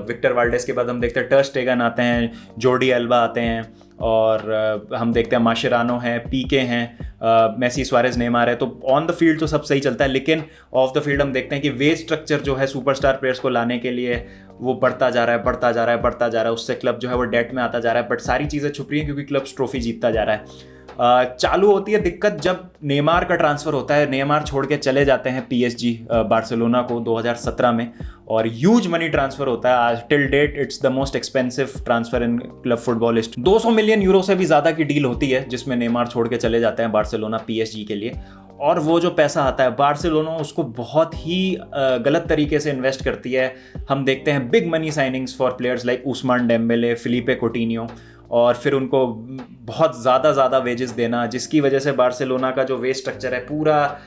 Victor Valdes के बाद हम देखते हैं टर स्टेगन आते हैं, जोर्डी एल्बा आते हैं और हम देखते हैं माशेरानो हैं, पीके हैं, मेसी, सुआरेज, नेमार है। तो ऑन द फील्ड तो सब सही चलता है लेकिन ऑफ द फील्ड हम देखते हैं कि वेज स्ट्रक्चर जो है सुपरस्टार प्लेयर्स को लाने के लिए वो बढ़ता जा रहा है। उससे क्लब जो है वो डेट में आता जा रहा है। बट सारी चीज़ें छुप रही हैं क्योंकि क्लब ट्रॉफी जीतता जा रहा है। चालू होती है दिक्कत जब नेमार का ट्रांसफ़र होता है। नेमार छोड़ के चले जाते हैं PSG बार्सिलोना को 2017 में और ह्यूज मनी ट्रांसफ़र होता है। आज till date it's the most expensive transfer in club football history. 200 million euro से भी ज़्यादा की डील होती है जिसमें नेमार छोड़ के चले जाते हैं बार्सिलोना PSG के लिए। और वो जो पैसा आता है बार्सिलोना उसको बहुत ही गलत तरीके से इन्वेस्ट करती है। हम देखते हैं big money signings for players like Ousmane Dembele, Philippe कोटिन्यो और फिर उनको बहुत ज़्यादा वेजेस देना, जिसकी वजह से बार्सिलोना का जो वेज स्ट्रक्चर है पूरा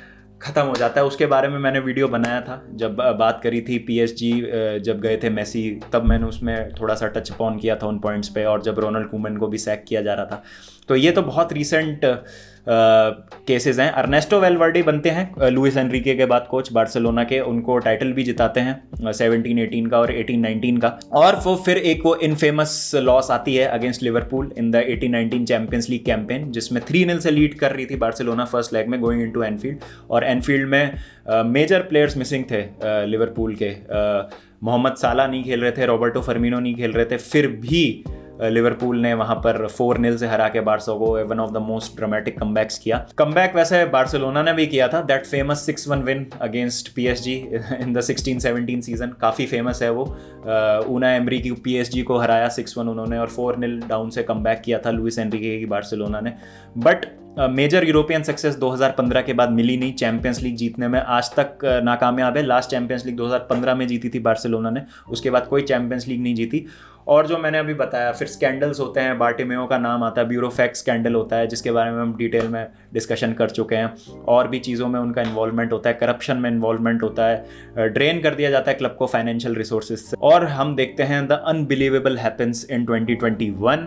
ख़त्म हो जाता है। उसके बारे में मैंने वीडियो बनाया था जब बात करी थी PSG जब गए थे मेसी, तब मैंने उसमें थोड़ा सा टच अपॉन किया था उन पॉइंट्स पे, और जब रोनाल्ड कूमन को भी सैक किया जा रहा था। तो ये तो बहुत रीसेंट केसेस हैं। अर्नेस्टो वेलवर्डे बनते हैं लुइस एनरिके के बाद कोच बार्सिलोना के, उनको टाइटल भी जिताते हैं 17-18 का और 18-19 का। और वो फिर एक वो इनफेमस लॉस आती है against Liverpool in the 18-19 champions league campaign, जिसमें 3-0 से लीड कर रही थी बार्सिलोना फर्स्ट लेग में गोइंग इनटू एनफील्ड, और एनफील्ड में मेजर प्लेयर्स मिसिंग थे लिवरपूल के। मोहम्मद साला नहीं खेल रहे थे, रॉबर्टो फर्मिनो नहीं खेल रहे थे, फिर भी लिवरपूल ने वहाँ पर 4-0 से हरा के बार्सा को one of the most dramatic comebacks किया। कमबैक वैसे बार्सिलोना ने भी किया था, that famous 6-1 win against PSG in the 16-17 season, काफ़ी फेमस है वो। ऊना एमरी की PSG को हराया 6-1 उन्होंने, और 4-0 डाउन से कमबैक किया था लुइस एनरिके की बार्सिलोना ने। बट मेजर यूरोपियन सक्सेस 2015 के बाद मिली नहीं, चैंपियंस लीग जीतने में आज तक नाकामयाब है। लास्ट चैंपियंस लीग 2015 में जीती थी बार्सिलोना ने, उसके बाद कोई चैंपियंस लीग नहीं जीती। और जो मैंने अभी बताया, फिर स्कैंडल्स होते हैं, बार्टिमेओ का नाम आता है, ब्यूरोफैक्स स्कैंडल होता है जिसके बारे में हम डिटेल में डिस्कशन कर चुके हैं, और भी चीज़ों में उनका इन्वॉल्वमेंट होता है, करप्शन में इन्वॉल्वमेंट होता है, ड्रेन कर दिया जाता है क्लब को फाइनेंशियल रिसोर्सेज से। और हम देखते हैं the unbelievable happens in 2021,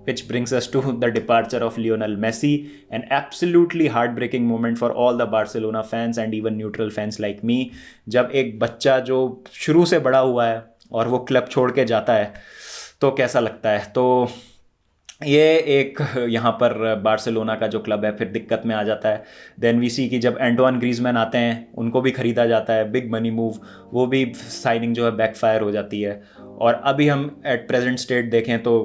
which brings us to the departure of Lionel Messi, an absolutely heartbreaking moment for all the Barcelona fans and even neutral fans like me। जब एक बच्चा जो शुरू से बड़ा हुआ है और वो क्लब छोड़ के जाता है तो कैसा लगता है। तो ये एक यहाँ पर बार्सिलोना का जो क्लब है फिर दिक्कत में आ जाता है। देन वी सी कि जब एंटोन ग्रीजमैन आते हैं उनको भी ख़रीदा जाता है, बिग मनी मूव, वो भी साइनिंग जो है बैकफायर हो जाती है। और अभी हम एट प्रेजेंट स्टेट देखें तो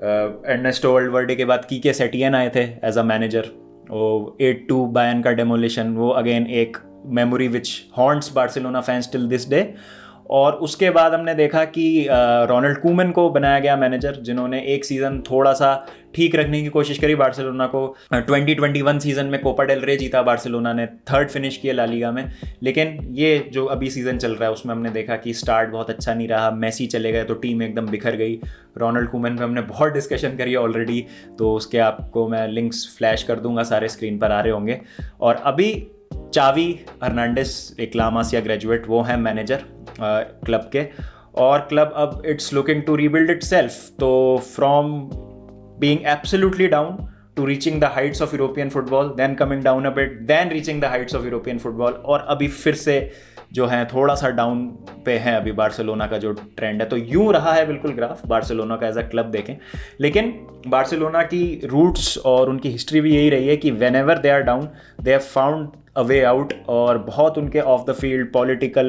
एर्नेस्टो वेलवर्डे के बाद कीके सेटियन आए थे एज अ मैनेजर, वो 8-2 बायर्न का डेमोलिशन, वो अगेन एक memory which haunts Barcelona fans till this day. और उसके बाद हमने देखा कि रोनाल्ड कूमन को बनाया गया मैनेजर, जिन्होंने एक सीज़न थोड़ा सा ठीक रखने की कोशिश करी बार्सिलोना को। 2021 सीज़न में कोपा डेल रे जीता बार्सिलोना ने, 3rd फिनिश किया ला लीगा में। लेकिन ये जो अभी सीज़न चल रहा है उसमें हमने देखा कि स्टार्ट बहुत अच्छा नहीं रहा, मेसी चले गए तो टीम एकदम बिखर गई। रोनाल्ड कूमन पे हमने बहुत डिस्कशन करी है ऑलरेडी, तो उसके आपको मैं लिंक्स फ्लैश कर दूंगा, सारे स्क्रीन पर आ रहे होंगे। और अभी चावी हर्नांडेस, एक लामासिया ग्रेजुएट, वो है मैनेजर क्लब के, और क्लब अब it's looking to rebuild itself. तो from being absolutely down to reaching the heights of European football, then coming down a bit, then reaching the heights of European football, और अभी फिर से जो है थोड़ा सा डाउन पे है अभी बार्सिलोना का जो ट्रेंड है। तो यूं रहा है बिल्कुल ग्राफ बार्सिलोना का एज अ क्लब देखें। लेकिन बार्सिलोना की रूट्स और उनकी हिस्ट्री भी यही रही है कि whenever they are down they have found a way out, और बहुत उनके off the field political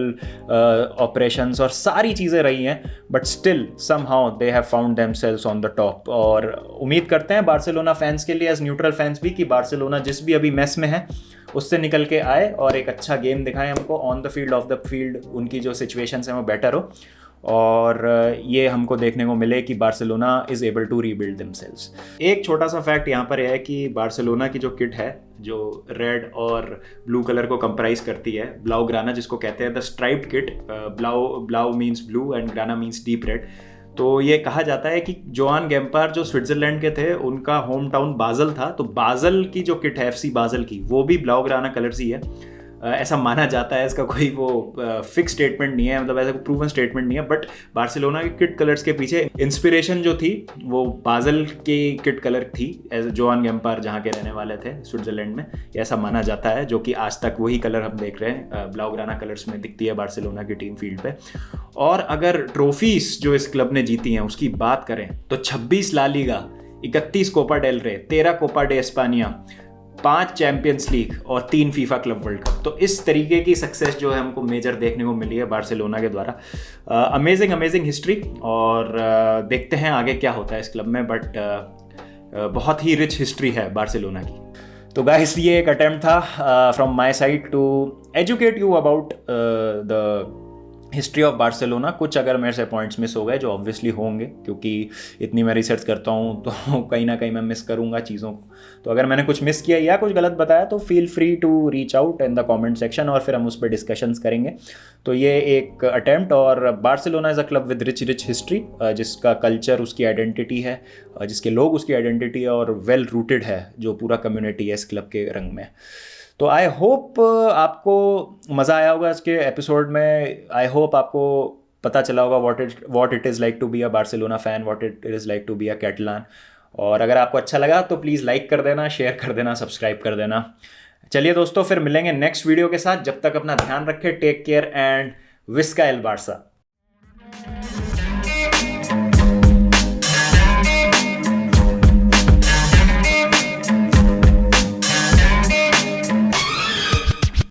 operations और सारी चीज़ें रही हैं, but still somehow they have found themselves on the top. और उम्मीद करते हैं बार्सिलोना फैंस के लिए एज न्यूट्रल फैंस भी कि बार्सिलोना जिस भी अभी मैस में है उससे निकल के आए और एक अच्छा गेम दिखाएं हमको on the field, of the field उनकी जो सिचुएशंस हैं वो बेटर हो, और ये हमको देखने को मिले कि Barcelona is able to rebuild themselves. एक छोटा सा फैक्ट यहाँ पर यह है कि बार्सिलोना की जो किट है, जो रेड और ब्लू कलर को कंप्राइज करती है, ब्लाउ ग्राना जिसको कहते हैं, the striped kit, blau means blue and grana means deep red. तो ये कहा जाता है कि जोहान गेम्पार जो स्विट्जरलैंड के थे, उनका होम टाउन बाजल था, तो बाजल की जो किट है FC बाजल की, वो भी ब्लाउ ग्राना कलर्स ही है, ऐसा माना जाता है। इसका कोई वो फिक्स स्टेटमेंट नहीं है, मतलब ऐसा कोई प्रूवन स्टेटमेंट नहीं है, बट बार्सिलोना की किट कलर्स के पीछे इंस्पिरेशन जो थी वो बाजल की किट कलर थी, एज जोहान गेम्पार जहाँ के रहने वाले थे स्विट्जरलैंड में, ऐसा माना जाता है, जो कि आज तक वही कलर हम देख रहे हैं ब्लाउग्राना कलर्स में दिखती है बार्सिलोना की टीम फील्ड पे। और अगर ट्रॉफीज जो इस क्लब ने जीती हैं उसकी बात करें तो 26 ला लीगा, 31 कोपा डेल रे, 13 कोपा डे एस्पानिया, 5 चैंपियंस लीग और 3 फीफा क्लब वर्ल्ड कप। तो इस तरीके की सक्सेस जो है हमको मेजर देखने को मिली है बार्सिलोना के द्वारा। अमेजिंग हिस्ट्री, और देखते हैं आगे क्या होता है इस क्लब में, बट बहुत ही रिच हिस्ट्री है बार्सिलोना की। तो गाइस, ये एक अटेम्प्ट था from my side to educate you about the history of Barcelona. कुछ अगर मेरे से पॉइंट्स मिस हो गए, जो ऑब्वियसली होंगे क्योंकि इतनी मैं रिसर्च करता हूँ तो कहीं ना कहीं मैं मिस करूँगा चीज़ों को। तो अगर मैंने कुछ मिस किया या कुछ गलत बताया तो feel free to reach out in the comment section, और फिर हम उस पर डिस्कशंस करेंगे। तो ये एक अटेम्प्ट। और Barcelona is a club with rich history, जिसका कल्चर उसकी आइडेंटिटी है, जिसके लोग उसकी आइडेंटिटी है, और वेल रूटेड है जो पूरा कम्युनिटी है इस क्लब के रंग में। तो आई होप आपको मज़ा आया होगा इसके एपिसोड में। आई होप आपको पता चला होगा what it is like to be a Barcelona fan, what it is like to be a Catalan. और अगर आपको अच्छा लगा तो प्लीज़ लाइक कर देना, शेयर कर देना, सब्सक्राइब कर देना। चलिए दोस्तों, फिर मिलेंगे नेक्स्ट वीडियो के साथ। जब तक अपना ध्यान रखें, take care and visca el Barca.